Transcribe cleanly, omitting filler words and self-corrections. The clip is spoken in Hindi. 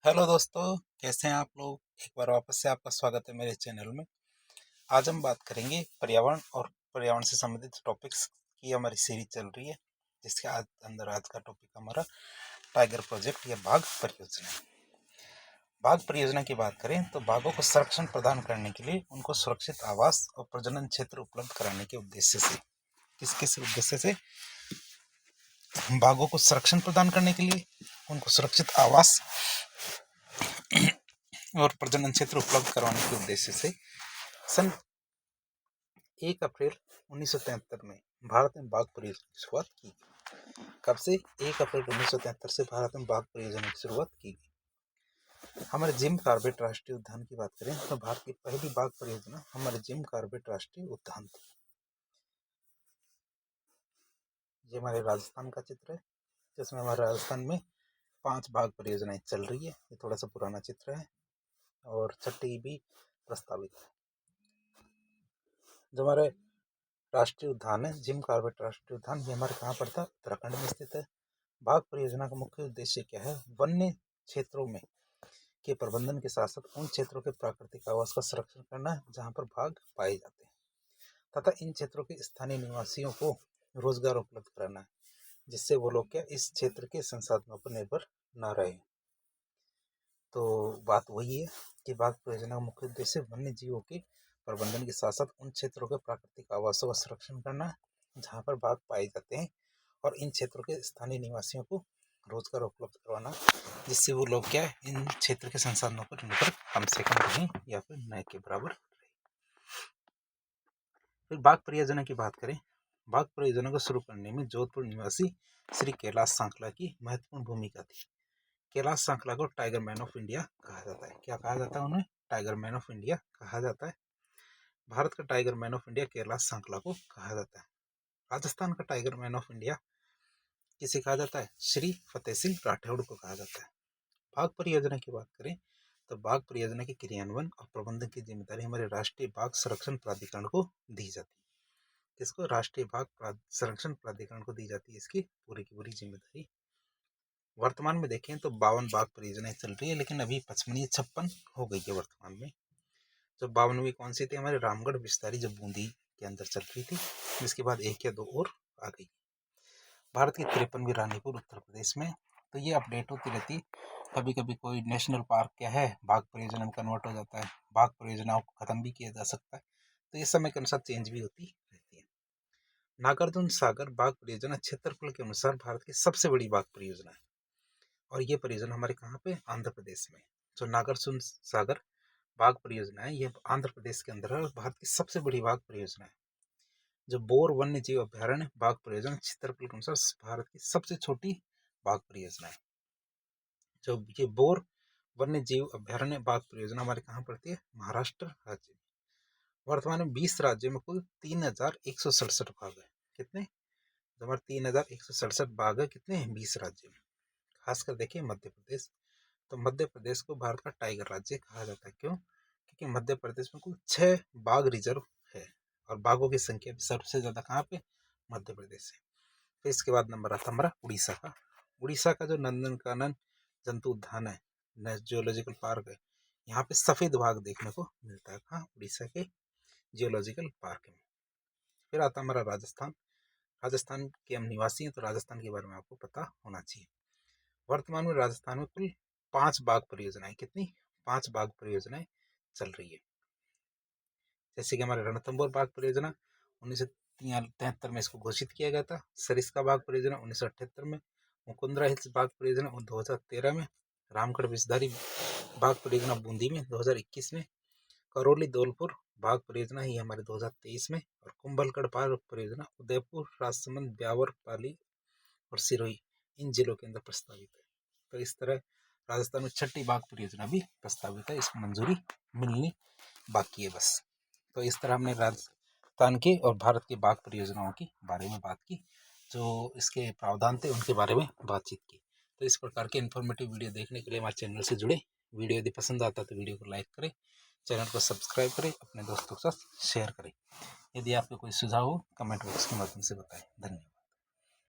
हेलो दोस्तों, कैसे हैं आप लोग। एक बार वापस से आपका स्वागत है मेरे चैनल में। आज हम बात करेंगे पर्यावरण और पर्यावरण से संबंधित टॉपिक्स की हमारी सीरीज चल रही है, जिसके अंदर आज का टॉपिक हमारा टाइगर प्रोजेक्ट या बाघ परियोजना। बाघ परियोजना की बात करें तो बाघों को संरक्षण प्रदान करने के लिए उनको सुरक्षित आवास और प्रजनन क्षेत्र उपलब्ध कराने के उद्देश्य से, किस उद्देश्य से, बाघों को संरक्षण प्रदान करने के लिए उनको सुरक्षित आवास और प्रजनन क्षेत्र उपलब्ध करवाने के उद्देश्य से सन 1 अप्रैल 1973 में भारत में बाघ परियोजना की शुरुआत की गई। कब से? 1 अप्रैल 1973 से भारत में बाघ परियोजना की शुरुआत की गई। हमारे जिम कॉर्बेट राष्ट्रीय उद्यान की बात करें तो भारत की पहली बाघ परियोजना हमारे जिम कॉर्बेट राष्ट्रीय उद्यान थी। ये हमारे राजस्थान का चित्र है, जिसमें हमारे राजस्थान में 5 बाघ परियोजनाएं चल रही है। ये थोड़ा सा पुराना चित्र है और छठी भी प्रस्तावित है। जो हमारे राष्ट्रीय उद्यान है जिम कॉर्बेट राष्ट्रीय उद्यान, ये हमारे कहाँ पड़ता है? उत्तराखंड में स्थित है। बाघ परियोजना का मुख्य उद्देश्य क्या है? वन्य क्षेत्रों में के प्रबंधन के साथ साथ उन क्षेत्रों के प्राकृतिक आवास का संरक्षण करना जहां पर बाघ पाए जाते हैं, तथा इन क्षेत्रों के स्थानीय निवासियों को रोजगार उपलब्ध कराना है, जिससे वो लोग क्या इस क्षेत्र के संसाधनों पर निर्भर न रहे। तो बात वही है कि बाघ परियोजना का मुख्य उद्देश्य वन्य जीवों के प्रबंधन के साथ साथ उन क्षेत्रों के प्राकृतिक आवासों का संरक्षण करना जहाँ पर बाघ पाए जाते हैं, और इन क्षेत्रों के स्थानीय निवासियों को रोजगार उपलब्ध करवाना, जिससे वो लोग क्या है इन क्षेत्र के संसाधनों पर निर्भर कम से कम रहें या फिर न के बराबर रहें। फिर बाघ परियोजना की बात करें, बाघ परियोजना को शुरू करने में जोधपुर निवासी श्री कैलाश सांकला की महत्वपूर्ण भूमिका थी। कैलाश सांकला को टाइगर मैन ऑफ इंडिया कहा जाता है। क्या कहा जाता है उन्हें? टाइगर मैन ऑफ इंडिया कहा जाता है। भारत का tiger man of India Kailash सांकला को कहा जाता है। राजस्थान का टाइगर मैन ऑफ इंडिया किसे कहा जाता है? श्री फतेह सिंह राठौड़ को कहा जाता है। बाघ परियोजना की बात करें तो बाघ परियोजना के क्रियान्वयन और प्रबंधन की जिम्मेदारी हमारे राष्ट्रीय बाघ संरक्षण प्राधिकरण को दी जाती है। किसको? राष्ट्रीय बाघ संरक्षण प्राधिकरण को दी जाती है इसकी पूरी की पूरी जिम्मेदारी। वर्तमान में देखें तो 52 बाघ परियोजनाएं चल रही है, लेकिन अभी 55 हो गई है वर्तमान में। जो 52वीं कौन सी थी? हमारे रामगढ़ विस्तारी जो बूंदी के अंदर चल रही थी, इसके बाद 1 या 2 और आ गई। भारत की 53वीं रानीपुर उत्तर प्रदेश में। तो ये अपडेट होती रहती, कभी कभी कोई नेशनल पार्क क्या है बाघ परियोजना में कन्वर्ट हो जाता है, बाघ परियोजनाओं को खत्म भी किया जा सकता है, तो ये समय के अनुसार चेंज भी होती रहती है। नागार्जुन सागर बाघ परियोजना क्षेत्रफल के अनुसार भारत की सबसे बड़ी बाघ परियोजना है, और ये परियोजना हमारे कहाँ पे? आंध्र प्रदेश में। जो नागार्जुन सागर बाघ परियोजना है ये आंध्र प्रदेश के अंदर है और भारत की सबसे बड़ी बाघ परियोजना है। जो बोर वन्य जीव अभ्यारण्य बाघ परियोजना क्षेत्रफल के अनुसार भारत की सबसे छोटी बाघ परियोजना है। जो ये बोर वन्य जीव अभ्यारण्य बाघ परियोजना हमारे कहाँ पड़ती है? महाराष्ट्र राज्य में। वर्तमान में 20 राज्यों में कुल 3167 बाघ है। कितने? हमारे 3167 बाघ है। कितने हैं? 20 राज्यों में। खासकर देखिए मध्य प्रदेश, तो मध्य प्रदेश को भारत का टाइगर राज्य कहा जाता है। क्यों? क्योंकि मध्य प्रदेश में कुल 6 बाघ रिजर्व है, और बाघों की संख्या सबसे ज्यादा कहाँ पे? मध्य प्रदेश है। फिर इसके बाद नंबर आता हमारा उड़ीसा का। उड़ीसा का जो नंदनकानन जंतु उद्यान है, जियोलॉजिकल पार्क है, यहाँ पे सफेद बाघ देखने को मिलता है। कहाँ? उड़ीसा के जियोलॉजिकल पार्क में। फिर आता हमारा राजस्थान। राजस्थान के हम निवासी हैं, तो राजस्थान के बारे में आपको पता होना चाहिए। वर्तमान में राजस्थान में कुल 5 बाघ परियोजनाएं, कितनी? 5 बाघ परियोजनाएं चल रही है। जैसे कि हमारे रणथंभौर बाघ परियोजना 1973 में इसको घोषित किया गया था। सरिस्का बाघ परियोजना 1978 में, मुकुंदरा हिल्स बाघ परियोजना 2013 में, रामगढ़ विषधारी बाघ परियोजना बूंदी में 2021 में, करौली धौलपुर बाघ परियोजना ही हमारे 2023 में, और कुंभलगढ़ बाघ परियोजना उदयपुर, राजसमंद, ब्यावर, पाली और सिरोही इन जिलों के अंदर प्रस्तावित है। तो इस तरह राजस्थान में छठी बाघ परियोजना भी प्रस्तावित है, इसको मंजूरी मिलनी बाकी है बस। तो इस तरह हमने राजस्थान के और भारत के बाघ परियोजनाओं के बारे में बात की, जो इसके प्रावधान थे उनके बारे में बातचीत की। तो इस प्रकार के इन्फॉर्मेटिव वीडियो देखने के लिए हमारे चैनल से जुड़े। वीडियो यदि पसंद आता है तो वीडियो को लाइक करें, चैनल को सब्सक्राइब करें, अपने दोस्तों के साथ शेयर करें। यदि आपको कोई सुझाव हो कमेंट बॉक्स के माध्यम से बताएं। धन्यवाद।